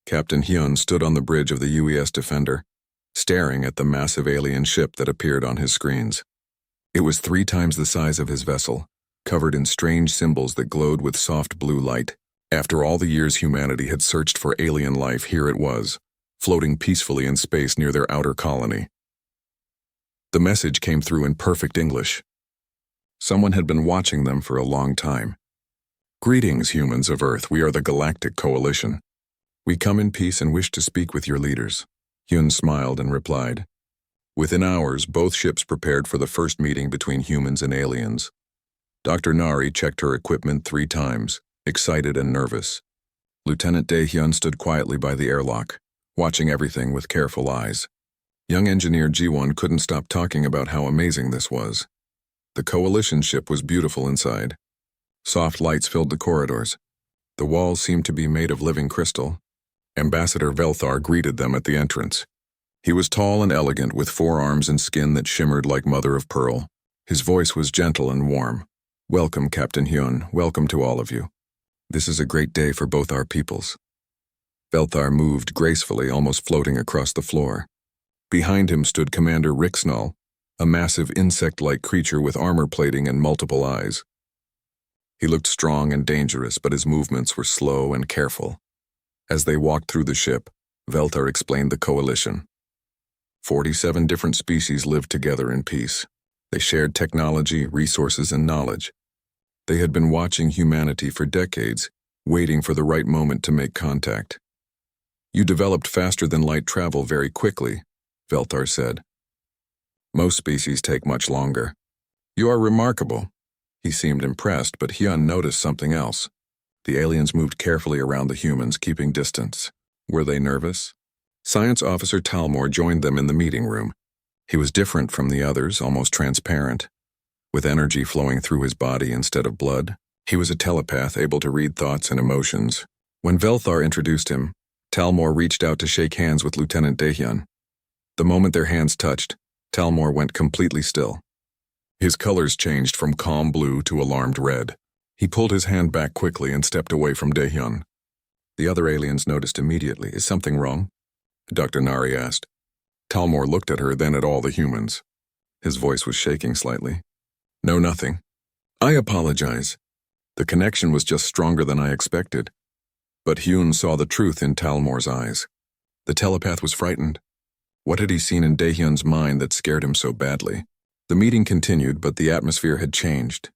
Captain Hyun stood on the bridge of the UES Defender, staring at the massive alien ship that appeared on his screens. It was 3 times the size of his vessel, covered in strange symbols that glowed with soft blue light. After all the years humanity had searched for alien life, here it was, floating peacefully in space near their outer colony. The message came through in perfect English. Someone had been watching them for a long time. "Greetings, humans of Earth. We are the Galactic Coalition. We come in peace and wish to speak with your leaders." Hyun smiled and replied. Within hours, both ships prepared for the first meeting between humans and aliens. Dr. Nari checked her equipment 3 times, excited and nervous. Lieutenant Dae-hyun stood quietly by the airlock, watching everything with careful eyes. Young engineer Ji-won couldn't stop talking about how amazing this was. The coalition ship was beautiful inside. Soft lights filled the corridors. The walls seemed to be made of living crystal. Ambassador Velthar greeted them at the entrance. He was tall and elegant, with 4 arms and skin that shimmered like mother of pearl. His voice was gentle and warm. "Welcome, Captain Hyun. Welcome to all of you. This is a great day for both our peoples." Velthar moved gracefully, almost floating across the floor. Behind him stood Commander Rixnall, a massive insect-like creature with armor plating and multiple eyes. He looked strong and dangerous, but his movements were slow and careful. As they walked through the ship, Velthar explained the coalition. 47 different species lived together in peace. They shared technology, resources, and knowledge. They had been watching humanity for decades, waiting for the right moment to make contact. "You developed faster than light travel very quickly," Velthar said. "Most species take much longer. You are remarkable." He seemed impressed, but Hyun noticed something else. The aliens moved carefully around the humans, keeping distance. Were they nervous? Science Officer Talmor joined them in the meeting room. He was different from the others, almost transparent, with energy flowing through his body instead of blood. He was a telepath, able to read thoughts and emotions. When Velthar introduced him, Talmor reached out to shake hands with Lieutenant Dae-hyun. The moment their hands touched, Talmor went completely still. His colors changed from calm blue to alarmed red. He pulled his hand back quickly and stepped away from Dae-hyun. The other aliens noticed immediately. "Is something wrong?" Dr. Nari asked. Talmor looked at her, then at all the humans. His voice was shaking slightly. "No, nothing. I apologize. The connection was just stronger than I expected." But Hyun saw the truth in Talmor's eyes. The telepath was frightened. What had he seen in Dae-hyun's mind that scared him so badly? The meeting continued, but the atmosphere had changed.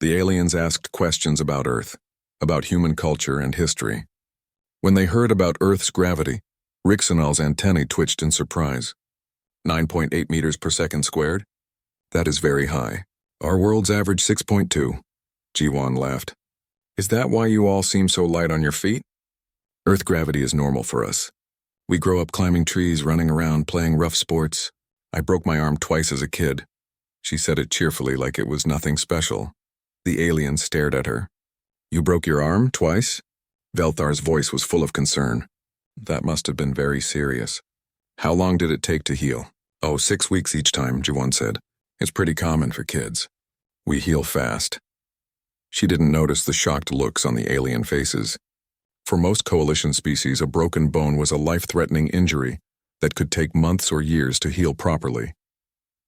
The aliens asked questions about Earth, about human culture and history. When they heard about Earth's gravity, Rixnall's antennae twitched in surprise. 9.8 meters per second squared? That is very high. Our world's average 6.2. Ji-won laughed. "Is that why you all seem so light on your feet?" "Earth gravity is normal for us. We grow up climbing trees, running around, playing rough sports. I broke my arm twice as a kid." She said it cheerfully, like it was nothing special. The alien stared at her. "You broke your arm twice?" Velthar's voice was full of concern. "That must have been very serious. How long did it take to heal?" "Oh, 6 weeks each time," Ji-won said. "It's pretty common for kids. We heal fast." She didn't notice the shocked looks on the alien faces. For most coalition species, a broken bone was a life-threatening injury that could take months or years to heal properly.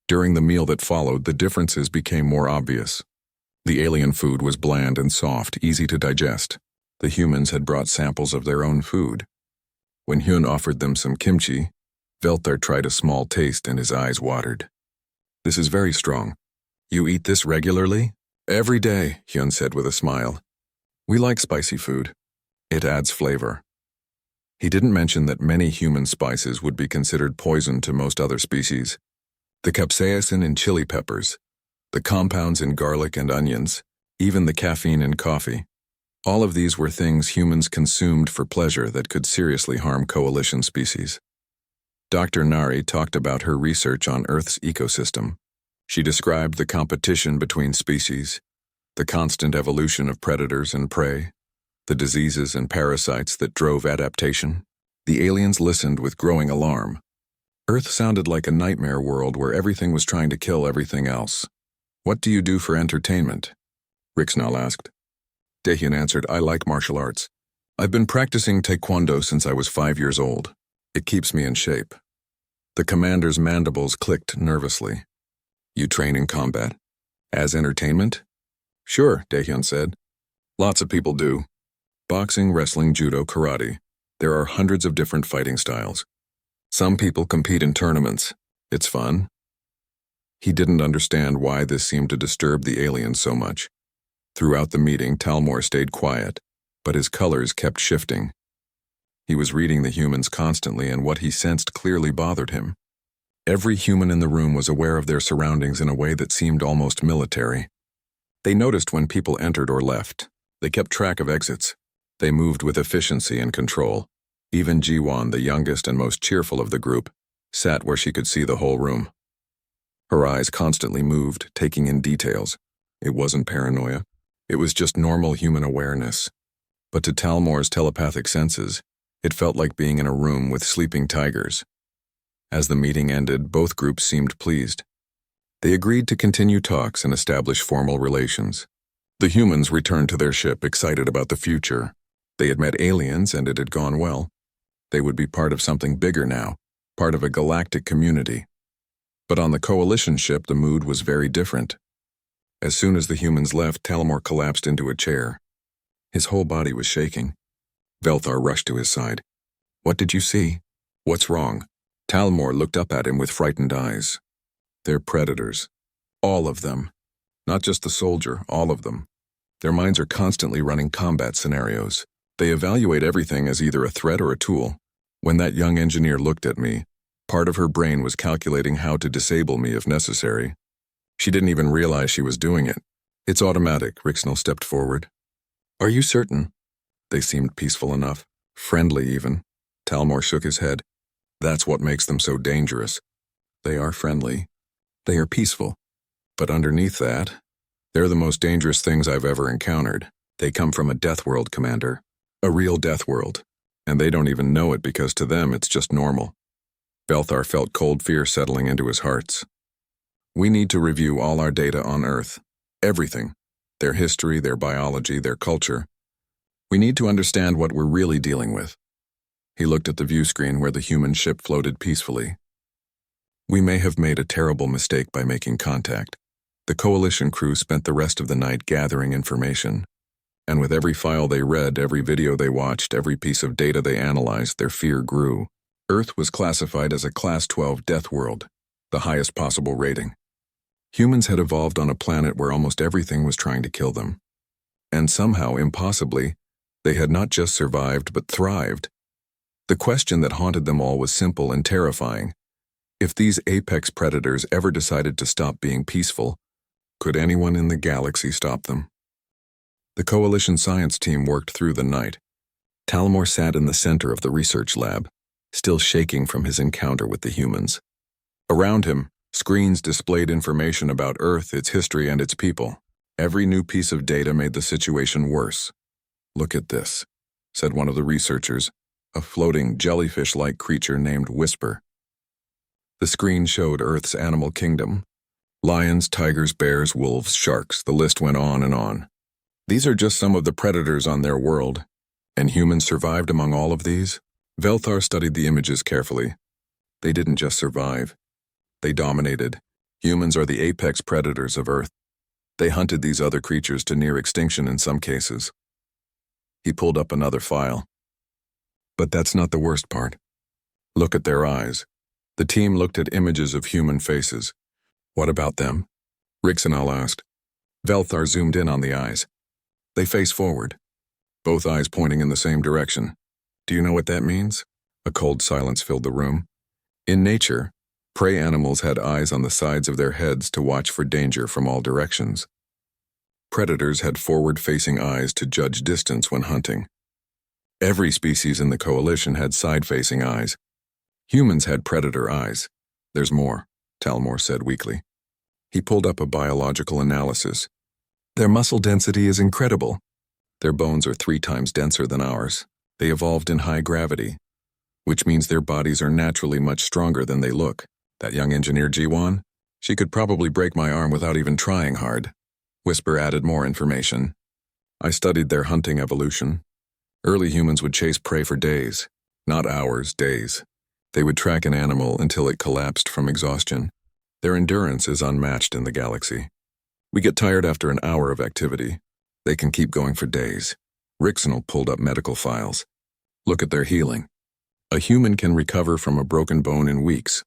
During the meal that followed, the differences became more obvious. The alien food was bland and soft, easy to digest. The humans had brought samples of their own food. When Hyun offered them some kimchi, Velthar tried a small taste and his eyes watered. "This is very strong. You eat this regularly?" "Every day," Hyun said with a smile. "We like spicy food. It adds flavor." He didn't mention that many human spices would be considered poison to most other species. The capsaicin in chili peppers, the compounds in garlic and onions, even the caffeine in coffee. All of these were things humans consumed for pleasure that could seriously harm coalition species. Dr. Nari talked about her research on Earth's ecosystem. She described the competition between species, the constant evolution of predators and prey, the diseases and parasites that drove adaptation. The aliens listened with growing alarm. Earth sounded like a nightmare world where everything was trying to kill everything else. "What do you do for entertainment?" Rixnall asked. Dae-hyun answered, "I like martial arts. I've been practicing taekwondo since I was 5 years old. It keeps me in shape. The commander's mandibles clicked nervously. You train in combat? As entertainment? Sure, Daehyun said. Lots of people do. Boxing, wrestling, judo, karate. There are hundreds of different fighting styles. Some people compete in tournaments. It's fun. He didn't understand why this seemed to disturb the aliens so much. Throughout the meeting, Talmor stayed quiet, but his colors kept shifting. He was reading the humans constantly, and what he sensed clearly bothered him. Every human in the room was aware of their surroundings in a way that seemed almost military. They noticed when people entered or left. They kept track of exits. They moved with efficiency and control. Even Jiwon, the youngest and most cheerful of the group, sat where she could see the whole room. Her eyes constantly moved, taking in details. It wasn't paranoia. It was just normal human awareness. But to Talmor's telepathic senses, it felt like being in a room with sleeping tigers. As the meeting ended, both groups seemed pleased. They agreed to continue talks and establish formal relations. The humans returned to their ship, excited about the future. They had met aliens, and it had gone well. They would be part of something bigger now, part of a galactic community. But on the coalition ship, the mood was very different. As soon as the humans left, Talmor collapsed into a chair. His whole body was shaking. Velthar rushed to his side. What did you see? What's wrong? Talmor looked up at him with frightened eyes. They're predators. All of them. Not just the soldier, all of them. Their minds are constantly running combat scenarios. They evaluate everything as either a threat or a tool. When that young engineer looked at me, part of her brain was calculating how to disable me if necessary. She didn't even realize she was doing it. It's automatic, Rixnell stepped forward. Are you certain? They seemed peaceful enough, friendly even. Talmor shook his head. That's what makes them so dangerous. They are friendly. They are peaceful. But underneath that, they're the most dangerous things I've ever encountered. They come from a death world, Commander. A real death world. And they don't even know it because to them it's just normal. Velthar felt cold fear settling into his hearts. We need to review all our data on Earth. Everything. Their history, their biology, their culture. We need to understand what we're really dealing with. He looked at the view screen where the human ship floated peacefully. We may have made a terrible mistake by making contact. The coalition crew spent the rest of the night gathering information. And with every file they read, every video they watched, every piece of data they analyzed, their fear grew. Earth was classified as a Class 12 death world, the highest possible rating. Humans had evolved on a planet where almost everything was trying to kill them. And somehow, impossibly, they had not just survived but thrived. The question that haunted them all was simple and terrifying. If these apex predators ever decided to stop being peaceful, could anyone in the galaxy stop them? The coalition science team worked through the night. Talmor sat in the center of the research lab, still shaking from his encounter with the humans. Around him, screens displayed information about Earth, its history, and its people. Every new piece of data made the situation worse. Look at this, said one of the researchers, a floating jellyfish-like creature named Whisper. The screen showed Earth's animal kingdom. Lions, tigers, bears, wolves, sharks, the list went on and on. These are just some of the predators on their world. And humans survived among all of these? Velthar studied the images carefully. They didn't just survive. They dominated. Humans are the apex predators of Earth. They hunted these other creatures to near extinction in some cases. He pulled up another file. But that's not the worst part. Look at their eyes. The team looked at images of human faces. What about them? Rixnell asked. Velthar zoomed in on the eyes. They face forward, both eyes pointing in the same direction. Do you know what that means? A cold silence filled the room. In nature, prey animals had eyes on the sides of their heads to watch for danger from all directions. Predators had forward-facing eyes to judge distance when hunting. Every species in the coalition had side-facing eyes. Humans had predator eyes. There's more, Talmor said weakly. He pulled up a biological analysis. Their muscle density is incredible. Their bones are 3 times denser than ours. They evolved in high gravity, which means their bodies are naturally much stronger than they look. That young engineer Jiwon, she could probably break my arm without even trying hard. Whisper added more information. I studied their hunting evolution. Early humans would chase prey for days, not hours, days. They would track an animal until it collapsed from exhaustion. Their endurance is unmatched in the galaxy. We get tired after an hour of activity. They can keep going for days. Rixnell pulled up medical files. Look at their healing. A human can recover from a broken bone in weeks.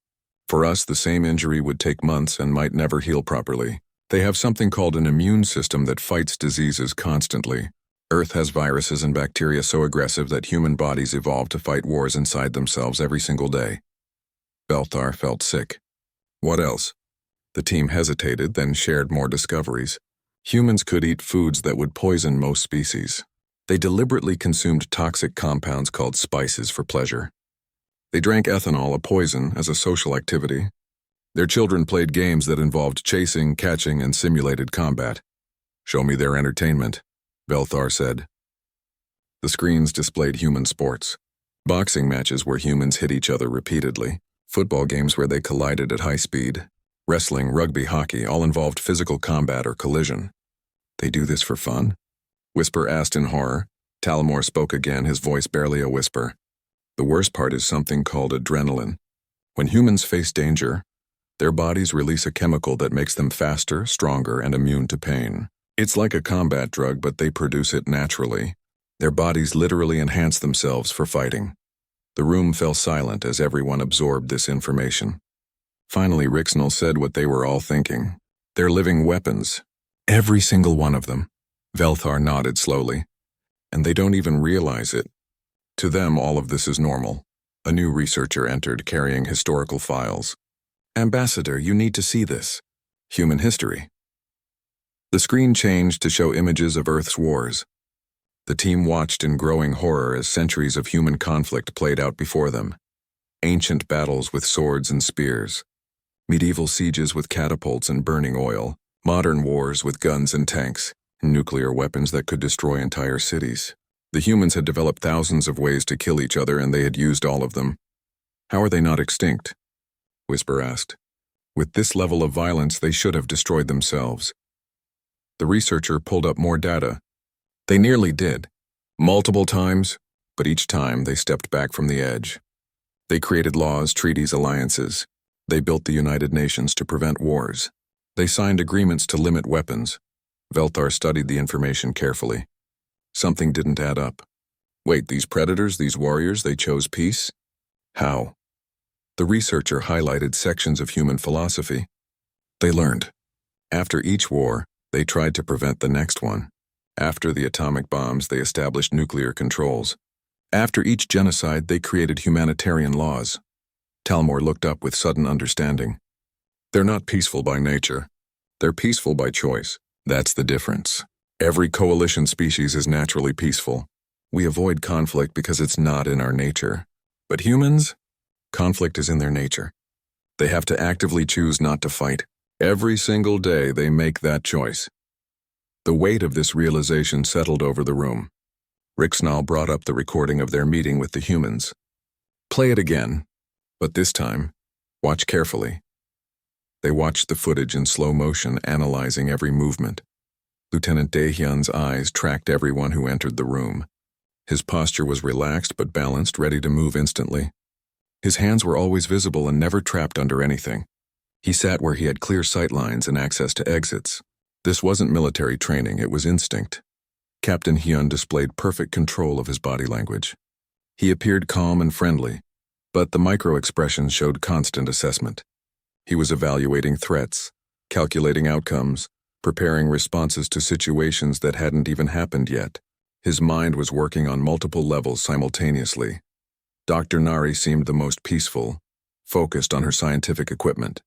For us, the same injury would take months and might never heal properly. They have something called an immune system that fights diseases constantly. Earth has viruses and bacteria so aggressive that human bodies evolve to fight wars inside themselves every single day. Belthar felt sick. What else? The team hesitated, then shared more discoveries. Humans could eat foods that would poison most species. They deliberately consumed toxic compounds called spices for pleasure. They drank ethanol, a poison, as a social activity. Their children played games that involved chasing, catching, and simulated combat. Show me their entertainment, Belthar said. The screens displayed human sports. Boxing matches where humans hit each other repeatedly. Football games where they collided at high speed. Wrestling, rugby, hockey all involved physical combat or collision. They do this for fun? Whisper asked in horror. Talamore spoke again, his voice barely a whisper. The worst part is something called adrenaline. When humans face danger, their bodies release a chemical that makes them faster, stronger, and immune to pain. It's like a combat drug, but they produce it naturally. Their bodies literally enhance themselves for fighting. The room fell silent as everyone absorbed this information. Finally, Rixnell said what they were all thinking. They're living weapons. Every single one of them. Velthar nodded slowly. And they don't even realize it. To them, all of this is normal. A new researcher entered, carrying historical files. Ambassador, you need to see this. Human history. The screen changed to show images of Earth's wars. The team watched in growing horror as centuries of human conflict played out before them. Ancient battles with swords and spears. Medieval sieges with catapults and burning oil. Modern wars with guns and tanks. Nuclear weapons that could destroy entire cities. The humans had developed thousands of ways to kill each other, and they had used all of them. How are they not extinct? Whisper asked. With this level of violence, they should have destroyed themselves. The researcher pulled up more data. They nearly did. Multiple times, but each time they stepped back from the edge. They created laws, treaties, alliances. They built the United Nations to prevent wars. They signed agreements to limit weapons. Velthar studied the information carefully. Something didn't add up. Wait, these predators, these warriors, they chose peace? How? The researcher highlighted sections of human philosophy. They learned. After each war, they tried to prevent the next one. After the atomic bombs, they established nuclear controls. After each genocide, they created humanitarian laws. Talmor looked up with sudden understanding. They're not peaceful by nature. They're peaceful by choice. That's the difference. Every coalition species is naturally peaceful. We avoid conflict because it's not in our nature. But humans? Conflict is in their nature. They have to actively choose not to fight. Every single day they make that choice. The weight of this realization settled over the room. Rixnall brought up the recording of their meeting with the humans. Play it again, but this time, watch carefully. They watched the footage in slow motion, analyzing every movement. Lieutenant Daehyun's eyes tracked everyone who entered the room. His posture was relaxed but balanced, ready to move instantly. His hands were always visible and never trapped under anything. He sat where he had clear sight lines and access to exits. This wasn't military training, it was instinct. Captain Hyun displayed perfect control of his body language. He appeared calm and friendly, but the micro-expressions showed constant assessment. He was evaluating threats, calculating outcomes, preparing responses to situations that hadn't even happened yet. His mind was working on multiple levels simultaneously. Dr. Nari seemed the most peaceful, focused on her scientific equipment.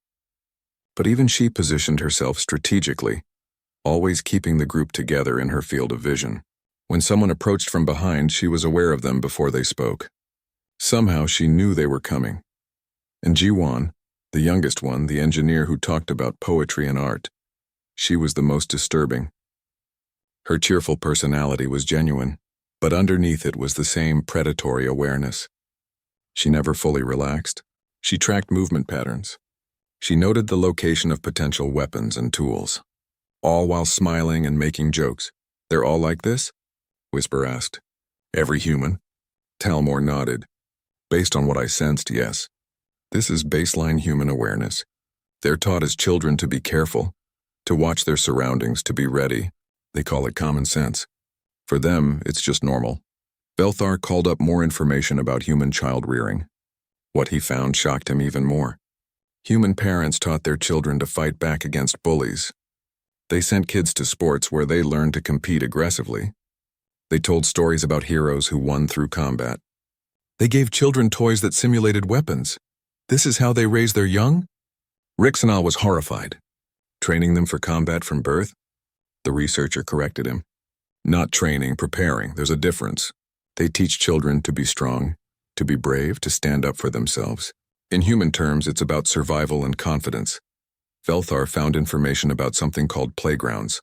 But even she positioned herself strategically, always keeping the group together in her field of vision. When someone approached from behind, she was aware of them before they spoke. Somehow she knew they were coming. And Ji-won, the youngest one, the engineer who talked about poetry and art, she was the most disturbing. Her cheerful personality was genuine, but underneath it was the same predatory awareness. She never fully relaxed. She tracked movement patterns. She noted the location of potential weapons and tools, all while smiling and making jokes. They're all like this? Whisper asked. Every human? Talmor nodded. Based on what I sensed, yes. This is baseline human awareness. They're taught as children to be careful, to watch their surroundings, to be ready. They call it common sense. For them, it's just normal. Belthar called up more information about human child rearing. What he found shocked him even more. Human parents taught their children to fight back against bullies. They sent kids to sports where they learned to compete aggressively. They told stories about heroes who won through combat. They gave children toys that simulated weapons. This is how they raise their young? Rixanal was horrified. Training them for combat from birth? The researcher corrected him. Not training, preparing. There's a difference. They teach children to be strong, to be brave, to stand up for themselves. In human terms, it's about survival and confidence. Velthar found information about something called playgrounds,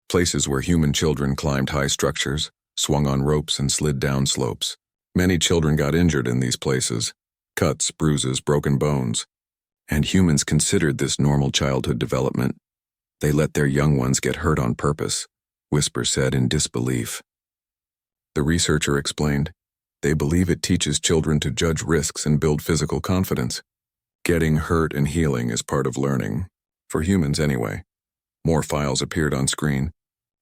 places where human children climbed high structures, swung on ropes, and slid down slopes. Many children got injured in these places, cuts, bruises, broken bones. And humans considered this normal childhood development. They let their young ones get hurt on purpose, Whisper said in disbelief. The researcher explained, they believe it teaches children to judge risks and build physical confidence. Getting hurt and healing is part of learning. For humans anyway. More files appeared on screen.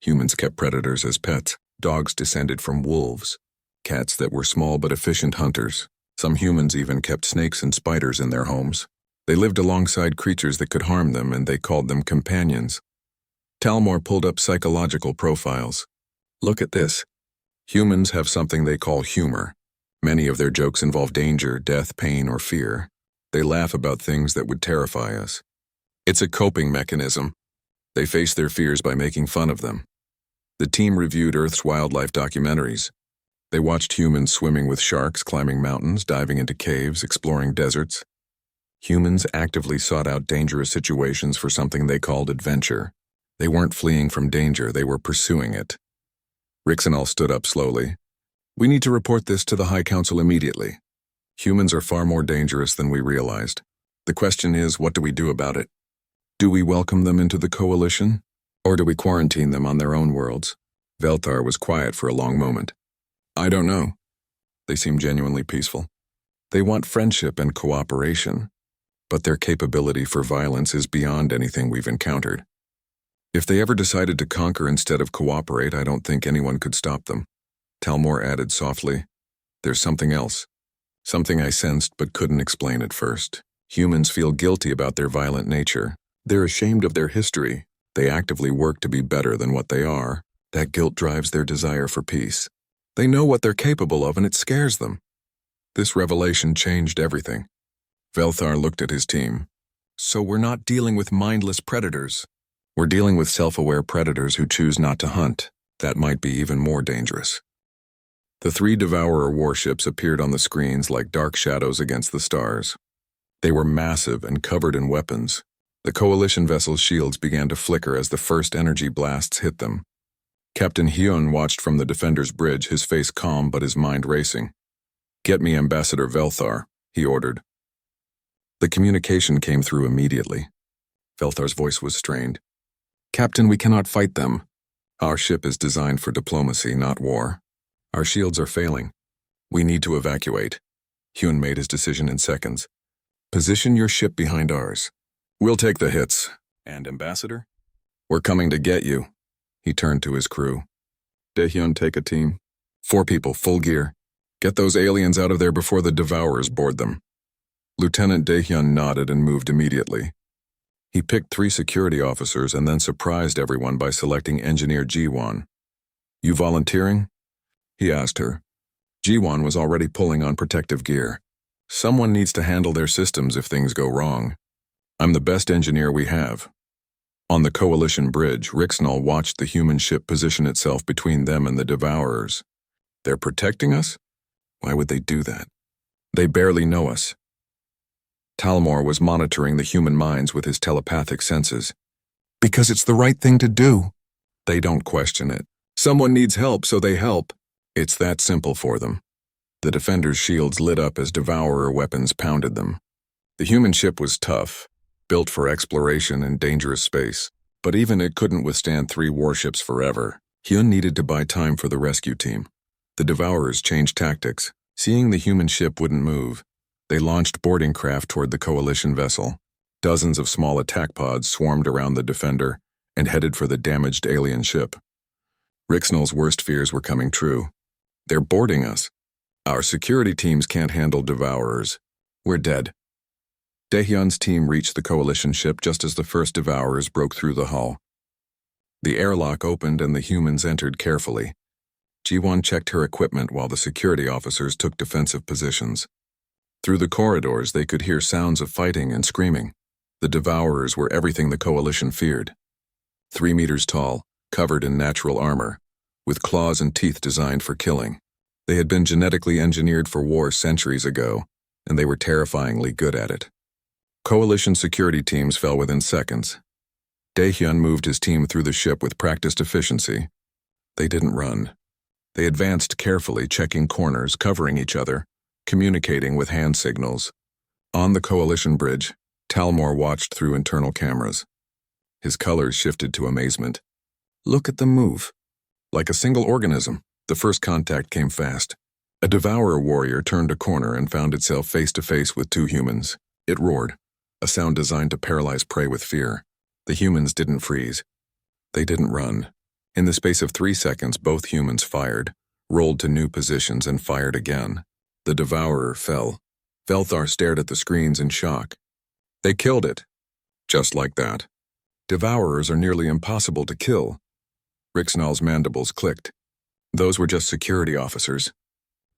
Humans kept predators as pets. Dogs descended from wolves. Cats that were small but efficient hunters. Some humans even kept snakes and spiders in their homes. They lived alongside creatures that could harm them, and they called them companions. Talmor pulled up psychological profiles. Look at this. Humans have something they call humor. Many of their jokes involve danger, death, pain, or fear. They laugh about things that would terrify us. It's a coping mechanism. They face their fears by making fun of them. The team reviewed Earth's wildlife documentaries. They watched humans swimming with sharks, climbing mountains, diving into caves, exploring deserts. Humans actively sought out dangerous situations for something they called adventure. They weren't fleeing from danger, they were pursuing it. Rixanal stood up slowly. We need to report this to the High Council immediately. Humans are far more dangerous than we realized. The question is, what do we do about it? Do we welcome them into the coalition? Or do we quarantine them on their own worlds? Velthar was quiet for a long moment. I don't know. They seem genuinely peaceful. They want friendship and cooperation. But their capability for violence is beyond anything we've encountered. If they ever decided to conquer instead of cooperate, I don't think anyone could stop them. Talmor added softly, there's something else. Something I sensed but couldn't explain at first. Humans feel guilty about their violent nature. They're ashamed of their history. They actively work to be better than what they are. That guilt drives their desire for peace. They know what they're capable of and it scares them. This revelation changed everything. Velthar looked at his team. So we're not dealing with mindless predators. We're dealing with self-aware predators who choose not to hunt. That might be even more dangerous. The 3 Devourer warships appeared on the screens like dark shadows against the stars. They were massive and covered in weapons. The Coalition vessel's shields began to flicker as the first energy blasts hit them. Captain Hyun watched from the Defender's bridge, his face calm but his mind racing. Get me Ambassador Velthar, he ordered. The communication came through immediately. Velthar's voice was strained. Captain, we cannot fight them. Our ship is designed for diplomacy, not war. Our shields are failing. We need to evacuate. Hyun made his decision in seconds. Position your ship behind ours. We'll take the hits. And Ambassador? We're coming to get you. He turned to his crew. Daehyun, take a team. 4 people, full gear. Get those aliens out of there before the Devourers board them. Lieutenant Daehyun nodded and moved immediately. He picked 3 security officers and then surprised everyone by selecting Engineer Jiwon. You volunteering? He asked her. Jiwon was already pulling on protective gear. Someone needs to handle their systems if things go wrong. I'm the best engineer we have. On the Coalition bridge, Rixnall watched the human ship position itself between them and the Devourers. They're protecting us? Why would they do that? They barely know us. Talmor was monitoring the human minds with his telepathic senses. Because it's the right thing to do. They don't question it. Someone needs help, so they help. It's that simple for them. The Defender's shields lit up as Devourer weapons pounded them. The human ship was tough, built for exploration and dangerous space, but even it couldn't withstand 3 warships forever. Hyun needed to buy time for the rescue team. The Devourers changed tactics. Seeing the human ship wouldn't move, they launched boarding craft toward the Coalition vessel. Dozens of small attack pods swarmed around the Defender and headed for the damaged alien ship. Rixnell's worst fears were coming true. They're boarding us. Our security teams can't handle Devourers. We're dead. Daehyun's team reached the Coalition ship just as the first Devourers broke through the hull. The airlock opened and the humans entered carefully. Ji-won checked her equipment while the security officers took defensive positions. Through the corridors, they could hear sounds of fighting and screaming. The Devourers were everything the Coalition feared. 3 meters tall, covered in natural armor, with claws and teeth designed for killing. They had been genetically engineered for war centuries ago, and they were terrifyingly good at it. Coalition security teams fell within seconds. Daehyun moved his team through the ship with practiced efficiency. They didn't run. They advanced carefully, checking corners, covering each other, communicating with hand signals. On the Coalition bridge, Talmor watched through internal cameras. His colors shifted to amazement. Look at them move. Like a single organism, the first contact came fast. A Devourer warrior turned a corner and found itself face to face with 2 humans. It roared, a sound designed to paralyze prey with fear. The humans didn't freeze. They didn't run. In the space of 3 seconds, both humans fired, rolled to new positions, and fired again. The Devourer fell. Velthar stared at the screens in shock. They killed it. Just like that. Devourers are nearly impossible to kill. Rixnall's mandibles clicked. Those were just security officers.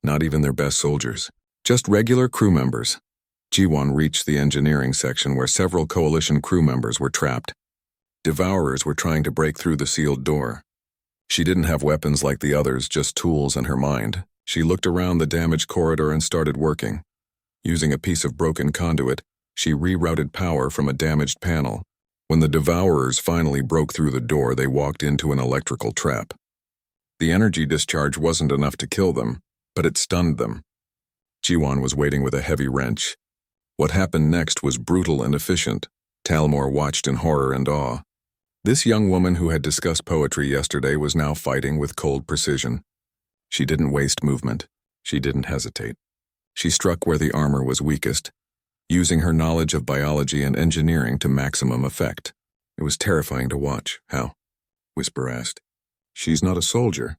Not even their best soldiers. Just regular crew members. Ji-won reached the engineering section where several Coalition crew members were trapped. Devourers were trying to break through the sealed door. She didn't have weapons like the others, just tools and her mind. She looked around the damaged corridor and started working. Using a piece of broken conduit, she rerouted power from a damaged panel. When the Devourers finally broke through the door, they walked into an electrical trap. The energy discharge wasn't enough to kill them, but it stunned them. Ji-won was waiting with a heavy wrench. What happened next was brutal and efficient. Talmor watched in horror and awe. This young woman who had discussed poetry yesterday was now fighting with cold precision. She didn't waste movement. She didn't hesitate. She struck where the armor was weakest, using her knowledge of biology and engineering to maximum effect. It was terrifying to watch. How? Whisper asked. She's not a soldier.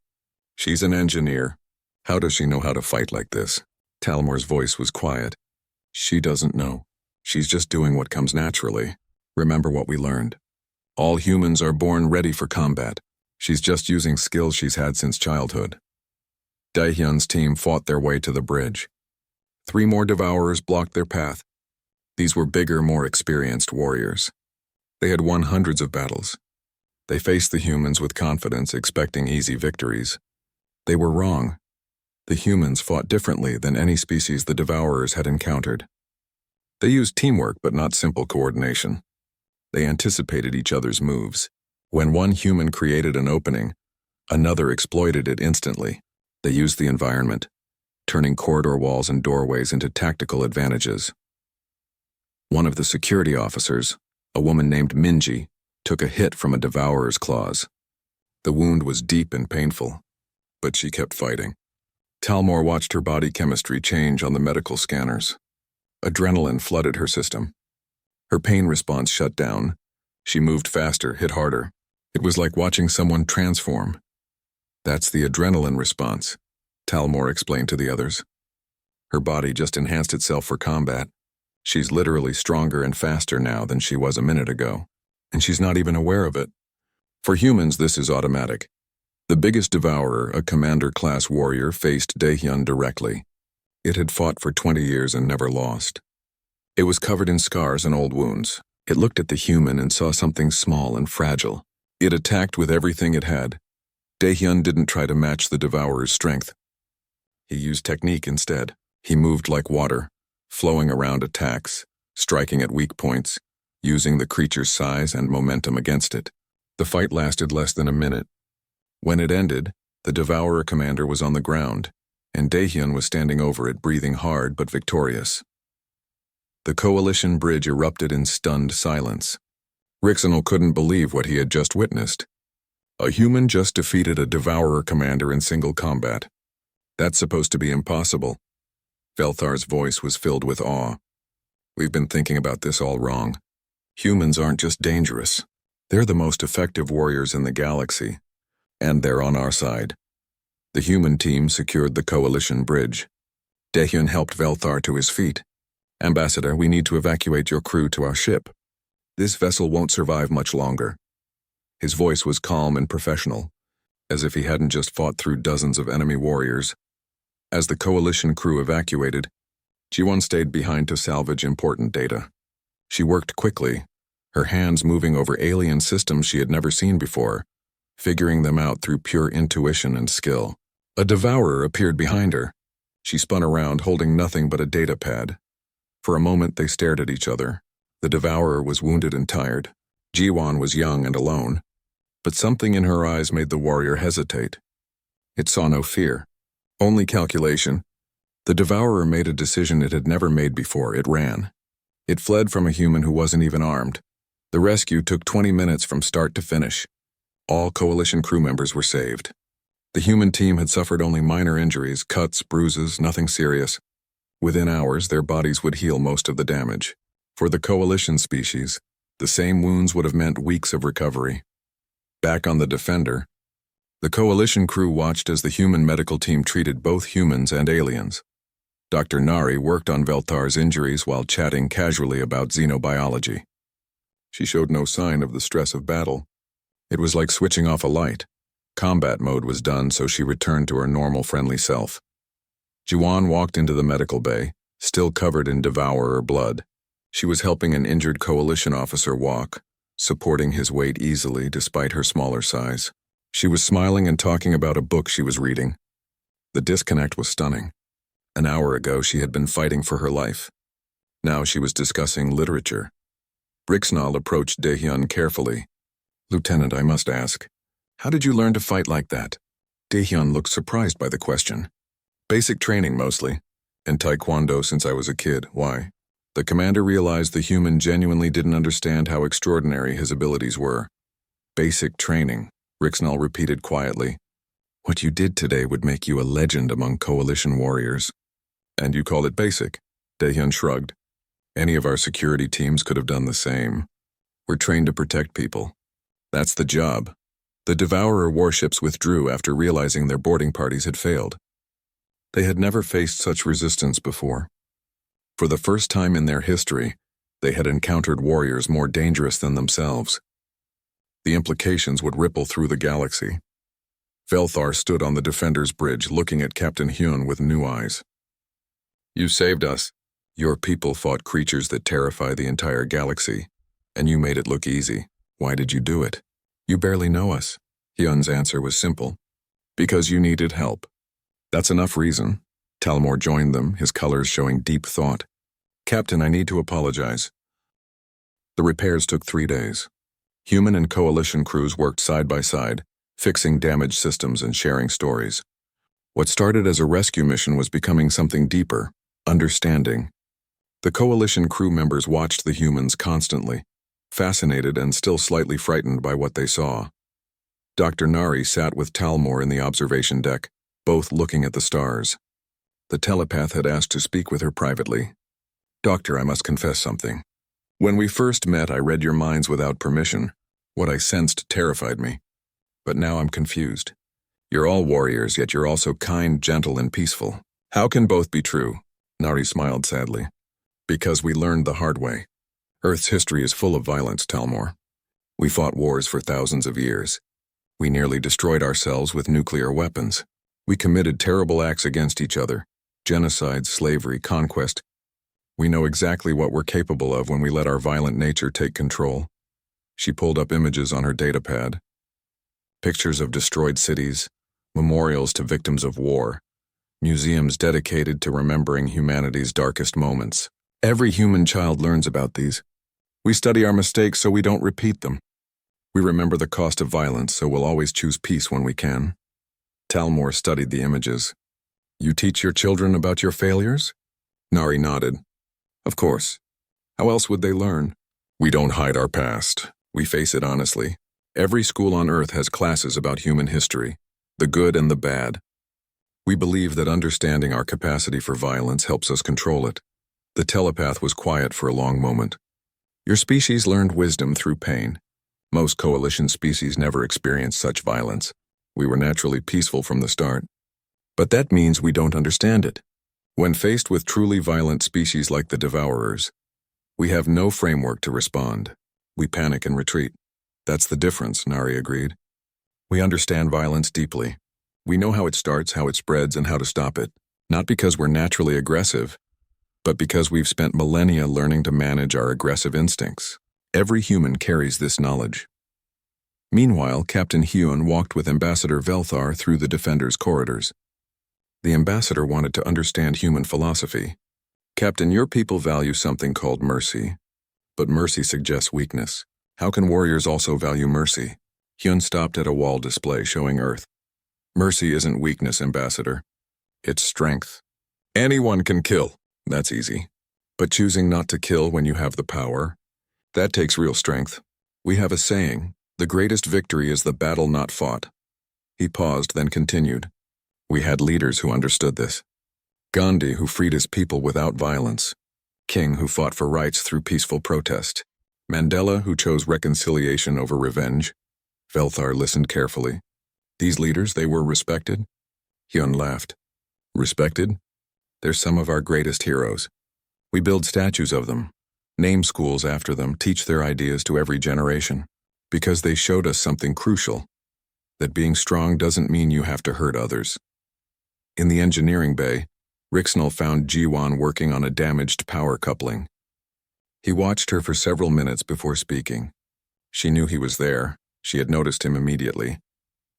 She's an engineer. How does she know how to fight like this? Talmor's voice was quiet. She doesn't know. She's just doing what comes naturally. Remember what we learned. All humans are born ready for combat. She's just using skills she's had since childhood. Daehyun's team fought their way to the bridge. 3 more Devourers blocked their path. These were bigger, more experienced warriors. They had won hundreds of battles. They faced the humans with confidence, expecting easy victories. They were wrong. The humans fought differently than any species the Devourers had encountered. They used teamwork but not simple coordination. They anticipated each other's moves. When one human created an opening, another exploited it instantly. They used the environment, turning corridor walls and doorways into tactical advantages. One of the security officers, a woman named Minji, took a hit from a Devourer's claws. The wound was deep and painful, but she kept fighting. Talmor watched her body chemistry change on the medical scanners. Adrenaline flooded her system. Her pain response shut down. She moved faster, hit harder. It was like watching someone transform. That's the adrenaline response, Talmor explained to the others. Her body just enhanced itself for combat. She's literally stronger and faster now than she was a minute ago, and she's not even aware of it. For humans, this is automatic. The biggest Devourer, a commander-class warrior, faced Daehyun directly. It had fought for 20 years and never lost. It was covered in scars and old wounds. It looked at the human and saw something small and fragile. It attacked with everything it had. Daehyun didn't try to match the Devourer's strength. He used technique instead. He moved like water, flowing around attacks, striking at weak points, using the creature's size and momentum against it. The fight lasted less than a minute. When it ended, the Devourer commander was on the ground, and Daehyun was standing over it, breathing hard but victorious. The Coalition bridge erupted in stunned silence. Rixnell couldn't believe what he had just witnessed. A human just defeated a Devourer commander in single combat. That's supposed to be impossible. Velthar's voice was filled with awe. We've been thinking about this all wrong. Humans aren't just dangerous. They're the most effective warriors in the galaxy. And they're on our side. The human team secured the Coalition bridge. Dahyun helped Velthar to his feet. Ambassador, we need to evacuate your crew to our ship. This vessel won't survive much longer. His voice was calm and professional, as if he hadn't just fought through dozens of enemy warriors. As the Coalition crew evacuated, Jiwon stayed behind to salvage important data. She worked quickly, her hands moving over alien systems she had never seen before, figuring them out through pure intuition and skill. A devourer appeared behind her. She spun around, holding nothing but a data pad. For a moment, they stared at each other. The devourer was wounded and tired. Jiwon was young and alone. But something in her eyes made the warrior hesitate. It saw no fear, only calculation. The devourer made a decision it had never made before. It ran. It fled from a human who wasn't even armed. The rescue took 20 minutes from start to finish. All Coalition crew members were saved. The human team had suffered only minor injuries, cuts, bruises, nothing serious. Within hours, their bodies would heal most of the damage. For the Coalition species, the same wounds would have meant weeks of recovery. Back on the Defender, the Coalition crew watched as the human medical team treated both humans and aliens. Dr. Nari worked on Velthar's injuries while chatting casually about xenobiology. She showed no sign of the stress of battle. It was like switching off a light. Combat mode was done, so she returned to her normal, friendly self. Jiwon walked into the medical bay, still covered in devourer blood. She was helping an injured Coalition officer walk, supporting his weight easily despite her smaller size. She was smiling and talking about a book she was reading. The disconnect was stunning. An hour ago, she had been fighting for her life. Now she was discussing literature. Brixnal approached Dahyun carefully. Lieutenant, I must ask, how did you learn to fight like that? Dahyun looked surprised by the question. Basic training, mostly. And Taekwondo since I was a kid. Why? The commander realized the human genuinely didn't understand how extraordinary his abilities were. Basic training, Brixnal repeated quietly. What you did today would make you a legend among Coalition warriors. And you call it basic? Dahyun shrugged. Any of our security teams could have done the same. We're trained to protect people. That's the job. The Devourer warships withdrew after realizing their boarding parties had failed. They had never faced such resistance before. For the first time in their history, they had encountered warriors more dangerous than themselves. The implications would ripple through the galaxy. Velthar stood on the Defender's bridge, looking at Captain Hyun with new eyes. You saved us. Your people fought creatures that terrify the entire galaxy, and you made it look easy. Why did you do it? You barely know us. Hyun's answer was simple. Because you needed help. That's enough reason. Talmor joined them, his colors showing deep thought. Captain, I need to apologize. The repairs took 3 days. Human and Coalition crews worked side by side, fixing damaged systems and sharing stories. What started as a rescue mission was becoming something deeper, understanding. The Coalition crew members watched the humans constantly, fascinated and still slightly frightened by what they saw. Dr. Nari sat with Talmor in the observation deck, both looking at the stars. The telepath had asked to speak with her privately. Doctor, I must confess something. When we first met, I read your minds without permission. What I sensed terrified me. But now I'm confused. You're all warriors, yet you're also kind, gentle, and peaceful. How can both be true? Nari smiled sadly. Because we learned the hard way. Earth's history is full of violence, Talmor. We fought wars for thousands of years. We nearly destroyed ourselves with nuclear weapons. We committed terrible acts against each other. Genocide, slavery, conquest. We know exactly what we're capable of when we let our violent nature take control. She pulled up images on her datapad. Pictures of destroyed cities, memorials to victims of war, museums dedicated to remembering humanity's darkest moments. Every human child learns about these. We study our mistakes so we don't repeat them. We remember the cost of violence, so we'll always choose peace when we can. Talmor studied the images. You teach your children about your failures? Nari nodded. Of course. How else would they learn? We don't hide our past. We face it honestly. Every school on Earth has classes about human history, the good and the bad. We believe that understanding our capacity for violence helps us control it. The telepath was quiet for a long moment. Your species learned wisdom through pain. Most coalition species never experienced such violence. We were naturally peaceful from the start. But that means we don't understand it. When faced with truly violent species like the Devourers, we have no framework to respond. We panic and retreat. That's the difference, Nari agreed. We understand violence deeply. We know how it starts, how it spreads, and how to stop it. Not because we're naturally aggressive, but because we've spent millennia learning to manage our aggressive instincts. Every human carries this knowledge. Meanwhile, Captain Hyun walked with Ambassador Velthar through the Defender's corridors. The ambassador wanted to understand human philosophy. Captain, your people value something called mercy. But mercy suggests weakness. How can warriors also value mercy? Hyun stopped at a wall display showing Earth. Mercy isn't weakness, Ambassador. It's strength. Anyone can kill. That's easy. But choosing not to kill when you have the power, that takes real strength. We have a saying, the greatest victory is the battle not fought. He paused, then continued. We had leaders who understood this. Gandhi, who freed his people without violence. King, who fought for rights through peaceful protest. Mandela, who chose reconciliation over revenge. Velthar listened carefully. These leaders, they were respected? Hyun laughed. Respected? They're some of our greatest heroes. We build statues of them, name schools after them, teach their ideas to every generation. Because they showed us something crucial. That being strong doesn't mean you have to hurt others. In the engineering bay, Rixnell found Jiwon working on a damaged power coupling. He watched her for several minutes before speaking. She knew he was there. She had noticed him immediately.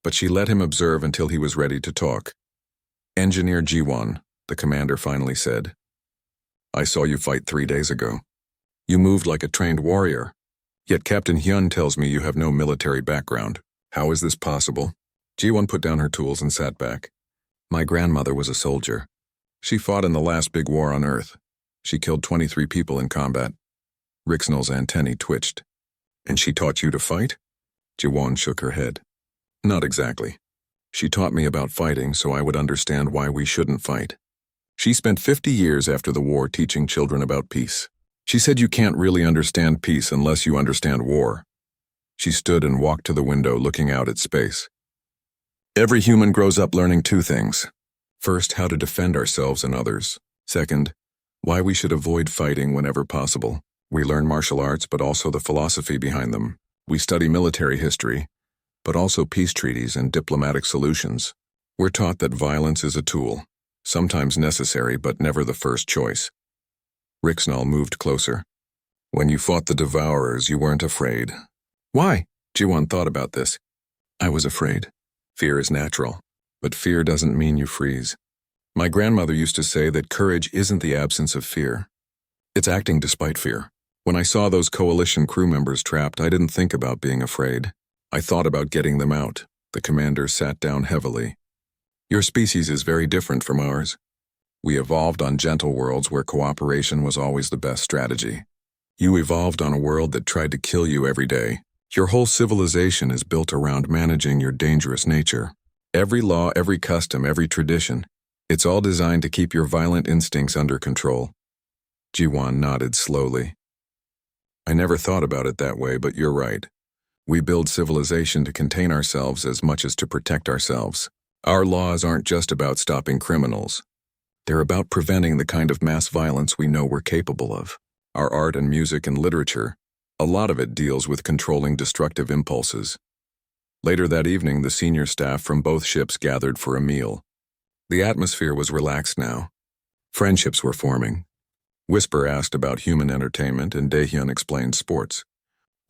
But she let him observe until he was ready to talk. Engineer Jiwon, the commander finally said. I saw you fight 3 days ago. You moved like a trained warrior. Yet Captain Hyun tells me you have no military background. How is this possible? Jiwon put down her tools and sat back. My grandmother was a soldier. She fought in the last big war on Earth. She killed 23 people in combat. Rixnell's antennae twitched. And she taught you to fight? Jiwon shook her head. Not exactly. She taught me about fighting so I would understand why we shouldn't fight. She spent 50 years after the war teaching children about peace. She said you can't really understand peace unless you understand war. She stood and walked to the window looking out at space. Every human grows up learning 2 things. First, how to defend ourselves and others. Second, why we should avoid fighting whenever possible. We learn martial arts, but also the philosophy behind them. We study military history, but also peace treaties and diplomatic solutions. We're taught that violence is a tool, sometimes necessary but never the first choice. Rixnell moved closer. When you fought the Devourers, you weren't afraid. Why? Jiwon thought about this. I was afraid. Fear is natural, but fear doesn't mean you freeze. My grandmother used to say that courage isn't the absence of fear. It's acting despite fear. When I saw those coalition crew members trapped, I didn't think about being afraid. I thought about getting them out. The commander sat down heavily. Your species is very different from ours. We evolved on gentle worlds where cooperation was always the best strategy. You evolved on a world that tried to kill you every day. Your whole civilization is built around managing your dangerous nature. Every law, every custom, every tradition, it's all designed to keep your violent instincts under control. Jiwon nodded slowly. I never thought about it that way, but you're right. We build civilization to contain ourselves as much as to protect ourselves. Our laws aren't just about stopping criminals. They're about preventing the kind of mass violence we know we're capable of. Our art and music and literature, a lot of it deals with controlling destructive impulses. Later that evening, the senior staff from both ships gathered for a meal. The atmosphere was relaxed now. Friendships were forming. Whisper asked about human entertainment and Daehyun explained sports.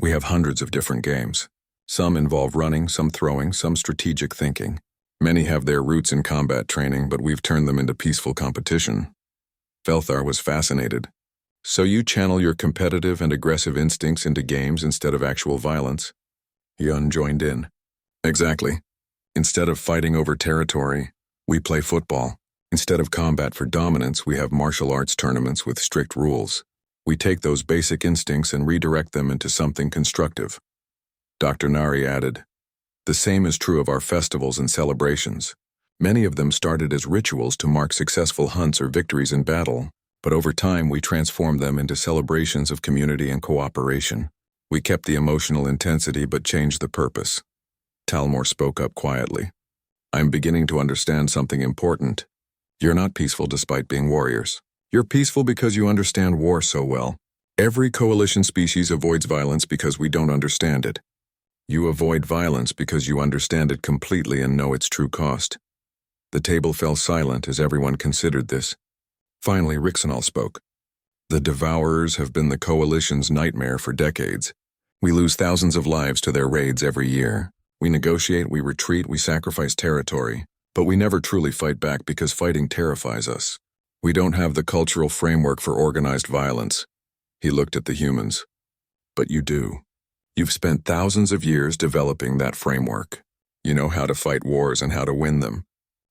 We have hundreds of different games. Some involve running, some throwing, some strategic thinking. Many have their roots in combat training, but we've turned them into peaceful competition. Velthar was fascinated. So you channel your competitive and aggressive instincts into games instead of actual violence? Hyun joined in. Exactly. Instead of fighting over territory, we play football. Instead of combat for dominance, we have martial arts tournaments with strict rules. We take those basic instincts and redirect them into something constructive. Dr. Nari added, the same is true of our festivals and celebrations. Many of them started as rituals to mark successful hunts or victories in battle, but over time we transformed them into celebrations of community and cooperation. We kept the emotional intensity but changed the purpose. Talmor spoke up quietly. I'm beginning to understand something important. You're not peaceful despite being warriors. You're peaceful because you understand war so well. Every coalition species avoids violence because we don't understand it. You avoid violence because you understand it completely and know its true cost. The table fell silent as everyone considered this. Finally, Rixenal spoke. The Devourers have been the Coalition's nightmare for decades. We lose thousands of lives to their raids every year. We negotiate, we retreat, we sacrifice territory, but we never truly fight back because fighting terrifies us. We don't have the cultural framework for organized violence. He looked at the humans. But you do. You've spent thousands of years developing that framework. You know how to fight wars and how to win them.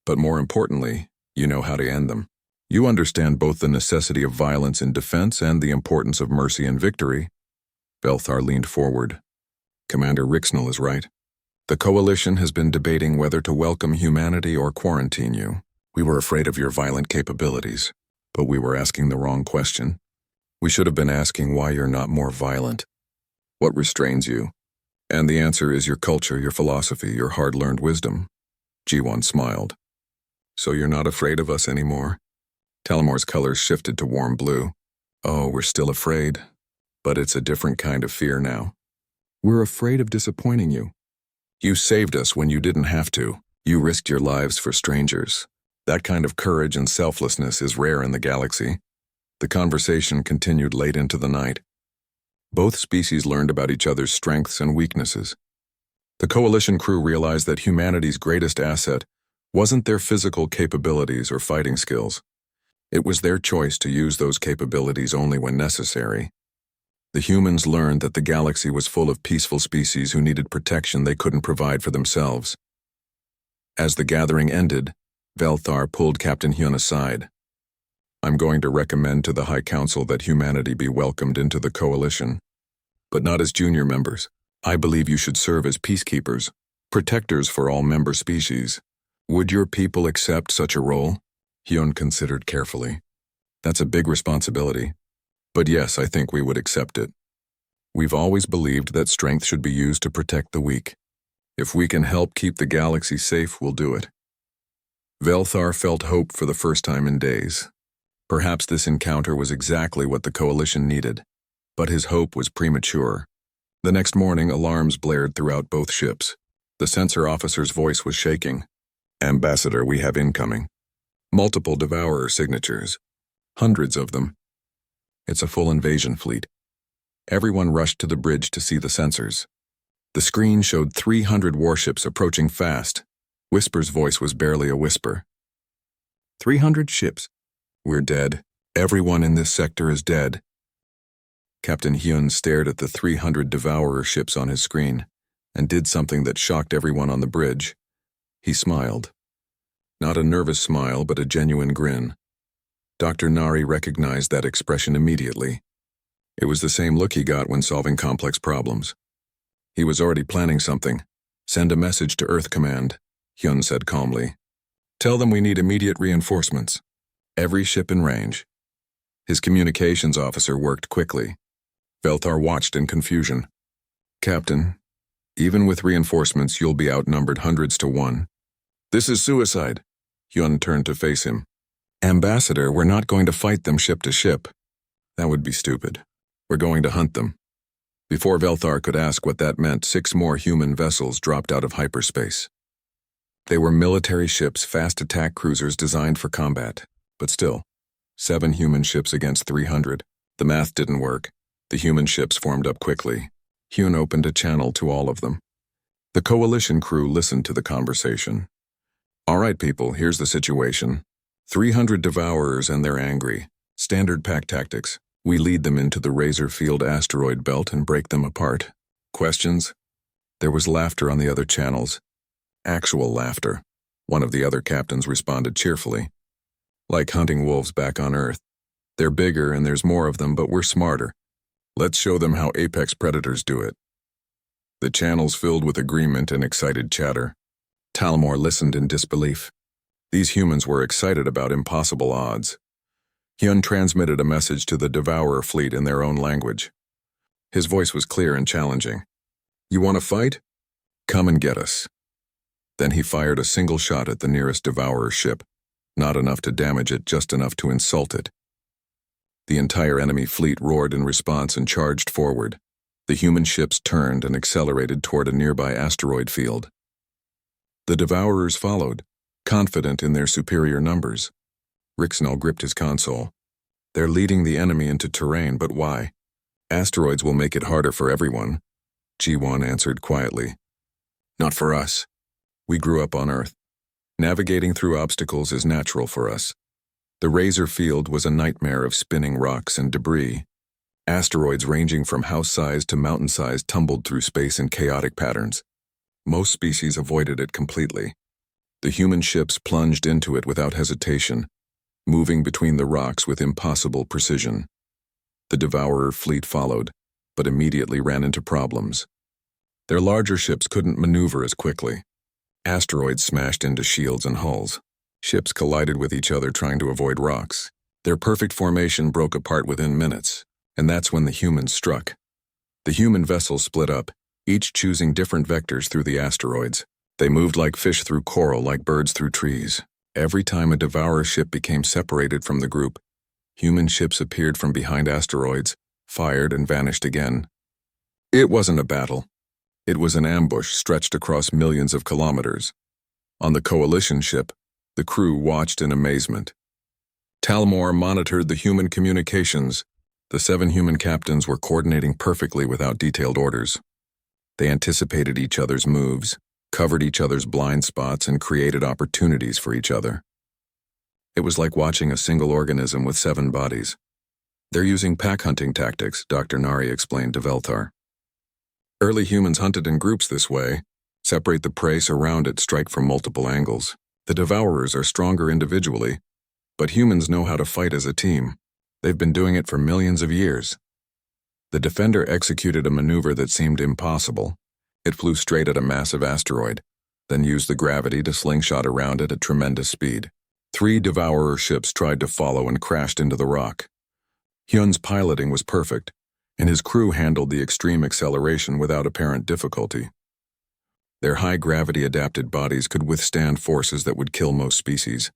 But more importantly, you know how to end them. You understand both the necessity of violence in defense and the importance of mercy in victory. Belthar leaned forward. Commander Rixnell is right. The Coalition has been debating whether to welcome humanity or quarantine you. We were afraid of your violent capabilities, but we were asking the wrong question. We should have been asking why you're not more violent. What restrains you? And the answer is your culture, your philosophy, your hard-learned wisdom. Jiwon smiled. So you're not afraid of us anymore? Talmor's colors shifted to warm blue. Oh, we're still afraid. But it's a different kind of fear now. We're afraid of disappointing you. You saved us when you didn't have to. You risked your lives for strangers. That kind of courage and selflessness is rare in the galaxy. The conversation continued late into the night. Both species learned about each other's strengths and weaknesses. The Coalition crew realized that humanity's greatest asset wasn't their physical capabilities or fighting skills. It was their choice to use those capabilities only when necessary. The humans learned that the galaxy was full of peaceful species who needed protection they couldn't provide for themselves. As the gathering ended, Velthar pulled Captain Hyun aside. I'm going to recommend to the High Council that humanity be welcomed into the Coalition, but not as junior members. I believe you should serve as peacekeepers, protectors for all member species. Would your people accept such a role? Hyun considered carefully. That's a big responsibility. But yes, I think we would accept it. We've always believed that strength should be used to protect the weak. If we can help keep the galaxy safe, we'll do it. Velthar felt hope for the first time in days. Perhaps this encounter was exactly what the Coalition needed. But his hope was premature. The next morning, alarms blared throughout both ships. The sensor officer's voice was shaking. Ambassador, we have incoming. Multiple Devourer signatures. Hundreds of them. It's a full invasion fleet. Everyone rushed to the bridge to see the sensors. The screen showed 300 warships approaching fast. Whisper's voice was barely a whisper. 300 ships. We're dead. Everyone in this sector is dead. Captain Hyun stared at the 300 Devourer ships on his screen and did something that shocked everyone on the bridge. He smiled. Not a nervous smile, but a genuine grin. Dr. Nari recognized that expression immediately. It was the same look he got when solving complex problems. He was already planning something. Send a message to Earth Command, Hyun said calmly. Tell them we need immediate reinforcements. Every ship in range. His communications officer worked quickly. Velthar watched in confusion. Captain, even with reinforcements, you'll be outnumbered hundreds to one. This is suicide. Hyun turned to face him. Ambassador, we're not going to fight them ship to ship. That would be stupid. We're going to hunt them. Before Velthar could ask what that meant, 6 more human vessels dropped out of hyperspace. They were military ships, fast attack cruisers designed for combat. But still, 7 human ships against 300. The math didn't work. The human ships formed up quickly. Hyun opened a channel to all of them. The Coalition crew listened to the conversation. All right, people, here's the situation. 300 Devourers and they're angry. Standard pack tactics. We lead them into the Razor Field asteroid belt and break them apart. Questions? There was laughter on the other channels. Actual laughter. One of the other captains responded cheerfully. Like hunting wolves back on Earth. They're bigger and there's more of them, but we're smarter. Let's show them how apex predators do it. The channels filled with agreement and excited chatter. Talmor listened in disbelief. These humans were excited about impossible odds. Hyun transmitted a message to the Devourer fleet in their own language. His voice was clear and challenging. "You want to fight? Come and get us." Then he fired a single shot at the nearest Devourer ship, not enough to damage it, just enough to insult it. The entire enemy fleet roared in response and charged forward. The human ships turned and accelerated toward a nearby asteroid field. The Devourers followed, confident in their superior numbers. Rixnell gripped his console. "They're leading the enemy into terrain, but why? Asteroids will make it harder for everyone," Ji-won answered quietly. "Not for us. We grew up on Earth. Navigating through obstacles is natural for us. The Razor Field was a nightmare of spinning rocks and debris. Asteroids ranging from house size to mountain size tumbled through space in chaotic patterns. Most species avoided it completely. The human ships plunged into it without hesitation, moving between the rocks with impossible precision. The Devourer fleet followed, but immediately ran into problems. Their larger ships couldn't maneuver as quickly. Asteroids smashed into shields and hulls. Ships collided with each other trying to avoid rocks. Their perfect formation broke apart within minutes, and that's when the humans struck. The human vessels split up, each choosing different vectors through the asteroids. They moved like fish through coral, like birds through trees. Every time a Devourer ship became separated from the group, human ships appeared from behind asteroids, fired, and vanished again. It wasn't a battle. It was an ambush stretched across millions of kilometers. On the Coalition ship, the crew watched in amazement. Talmor monitored the human communications. The 7 human captains were coordinating perfectly without detailed orders. They anticipated each other's moves, covered each other's blind spots, and created opportunities for each other. It was like watching a single organism with 7 bodies. "They're using pack hunting tactics," Dr. Nari explained to Velthar. "Early humans hunted in groups this way. Separate the prey, surround it, strike from multiple angles. The Devourers are stronger individually, but humans know how to fight as a team. They've been doing it for millions of years." The Defender executed a maneuver that seemed impossible. It flew straight at a massive asteroid, then used the gravity to slingshot around it at tremendous speed. 3 Devourer ships tried to follow and crashed into the rock. Hyun's piloting was perfect, and his crew handled the extreme acceleration without apparent difficulty. Their high-gravity adapted bodies could withstand forces that would kill most species.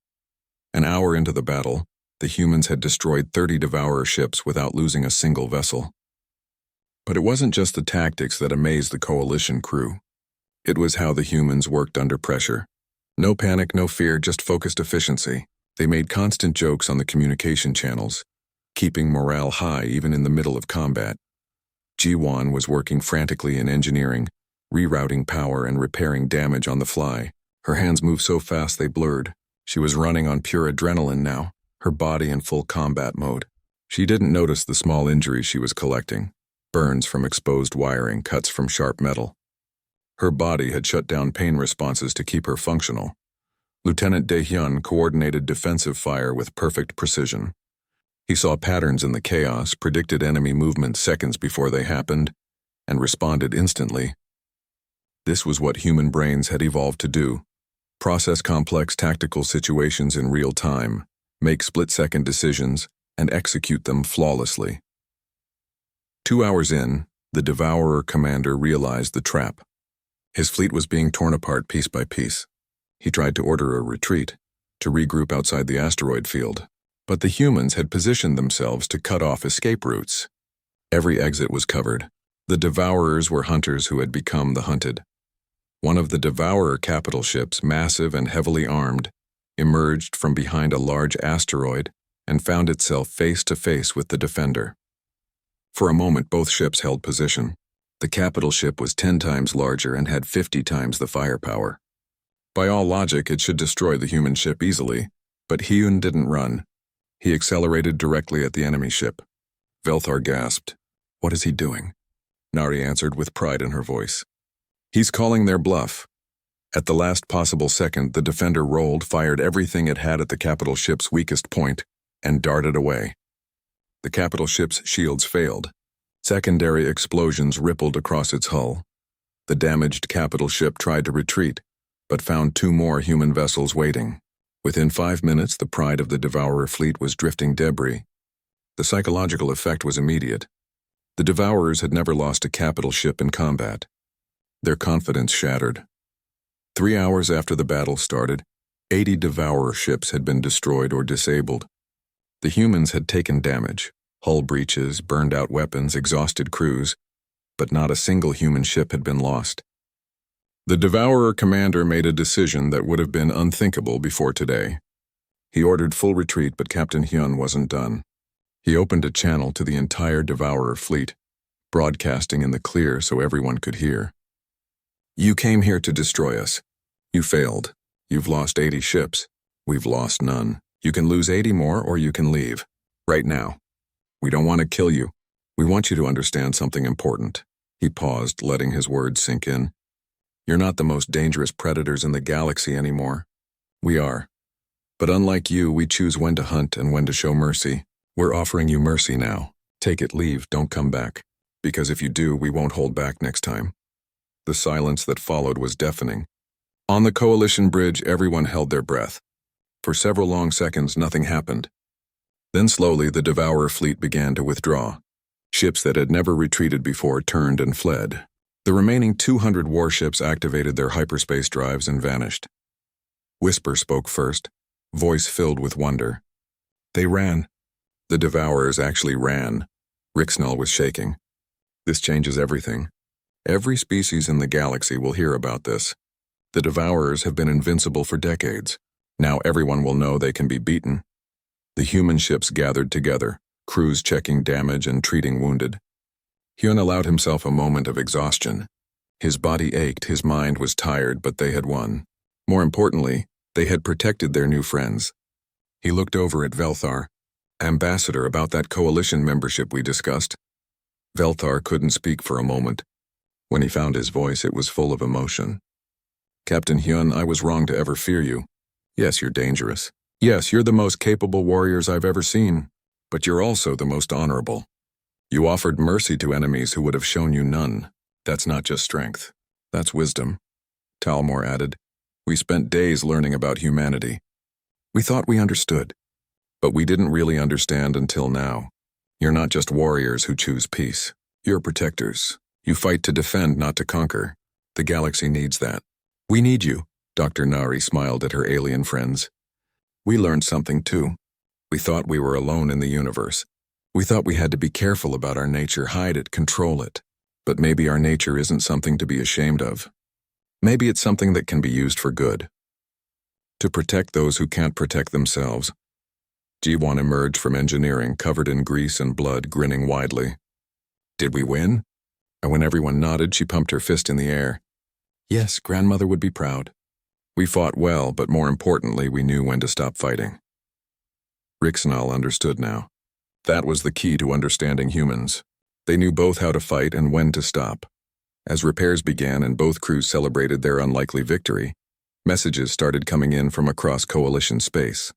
An hour into the battle, the humans had destroyed 30 Devourer ships without losing a single vessel. But it wasn't just the tactics that amazed the Coalition crew. It was how the humans worked under pressure. No panic, no fear, just focused efficiency. They made constant jokes on the communication channels, keeping morale high even in the middle of combat. Ji-won was working frantically in engineering, rerouting power and repairing damage on the fly. Her hands moved so fast they blurred. She was running on pure adrenaline now, her body in full combat mode. She didn't notice the small injuries she was collecting. Burns from exposed wiring, cuts from sharp metal. Her body had shut down pain responses to keep her functional. Lieutenant Dae-hyun coordinated defensive fire with perfect precision. He saw patterns in the chaos, predicted enemy movements seconds before they happened, and responded instantly. This was what human brains had evolved to do: process complex tactical situations in real time, make split-second decisions, and execute them flawlessly. 2 hours in, the Devourer commander realized the trap. His fleet was being torn apart piece by piece. He tried to order a retreat, to regroup outside the asteroid field, but the humans had positioned themselves to cut off escape routes. Every exit was covered. The Devourers were hunters who had become the hunted. One of the Devourer capital ships, massive and heavily armed, emerged from behind a large asteroid and found itself face to face with the Defender. For a moment, both ships held position. The capital ship was 10 times larger and had 50 times the firepower. By all logic, it should destroy the human ship easily, but Hyun didn't run. He accelerated directly at the enemy ship. Velthar gasped. "What is he doing?" Nari answered with pride in her voice. "He's calling their bluff." At the last possible second, the Defender rolled, fired everything it had at the capital ship's weakest point, and darted away. The capital ship's shields failed. Secondary explosions rippled across its hull. The damaged capital ship tried to retreat, but found 2 more human vessels waiting. Within 5 minutes, the pride of the Devourer fleet was drifting debris. The psychological effect was immediate. The Devourers had never lost a capital ship in combat. Their confidence shattered. 3 hours after the battle started, 80 Devourer ships had been destroyed or disabled. The humans had taken damage, hull breaches, burned-out weapons, exhausted crews, but not a single human ship had been lost. The Devourer commander made a decision that would have been unthinkable before today. He ordered full retreat, but Captain Hyun wasn't done. He opened a channel to the entire Devourer fleet, broadcasting in the clear so everyone could hear. "You came here to destroy us. You failed. You've lost 80 ships. We've lost none. You can lose 80 more or you can leave. Right now. We don't want to kill you. We want you to understand something important." He paused, letting his words sink in. "You're not the most dangerous predators in the galaxy anymore. We are. But unlike you, we choose when to hunt and when to show mercy. We're offering you mercy now. Take it, leave, don't come back. Because if you do, we won't hold back next time." The silence that followed was deafening. On the Coalition bridge, everyone held their breath. For several long seconds, nothing happened. Then slowly, the Devourer fleet began to withdraw. Ships that had never retreated before turned and fled. The remaining 200 warships activated their hyperspace drives and vanished. Whisper spoke first, voice filled with wonder. "They ran." The Devourers actually ran. Rixnall was shaking. "This changes everything. Every species in the galaxy will hear about this. The Devourers have been invincible for decades. Now everyone will know they can be beaten." The human ships gathered together, crews checking damage and treating wounded. Hyun allowed himself a moment of exhaustion. His body ached, his mind was tired, but they had won. More importantly, they had protected their new friends. He looked over at Velthar. "Ambassador, about that coalition membership we discussed." Velthar couldn't speak for a moment. When he found his voice, it was full of emotion. "Captain Hyun, I was wrong to ever fear you. Yes, you're dangerous. Yes, you're the most capable warriors I've ever seen. But you're also the most honorable. You offered mercy to enemies who would have shown you none. That's not just strength. That's wisdom." Talmor added, "We spent days learning about humanity. We thought we understood. But we didn't really understand until now. You're not just warriors who choose peace. You're protectors. You fight to defend, not to conquer. The galaxy needs that." "We need you," Dr. Nari smiled at her alien friends. "We learned something too. We thought we were alone in the universe. We thought we had to be careful about our nature, hide it, control it. But maybe our nature isn't something to be ashamed of. Maybe it's something that can be used for good. To protect those who can't protect themselves." Jiwon emerged from engineering, covered in grease and blood, grinning widely. "Did we win?" And when everyone nodded, she pumped her fist in the air. "Yes, grandmother would be proud. We fought well, but more importantly, we knew when to stop fighting." Rixnall understood now. That was the key to understanding humans. They knew both how to fight and when to stop. As repairs began and both crews celebrated their unlikely victory, messages started coming in from across Coalition space.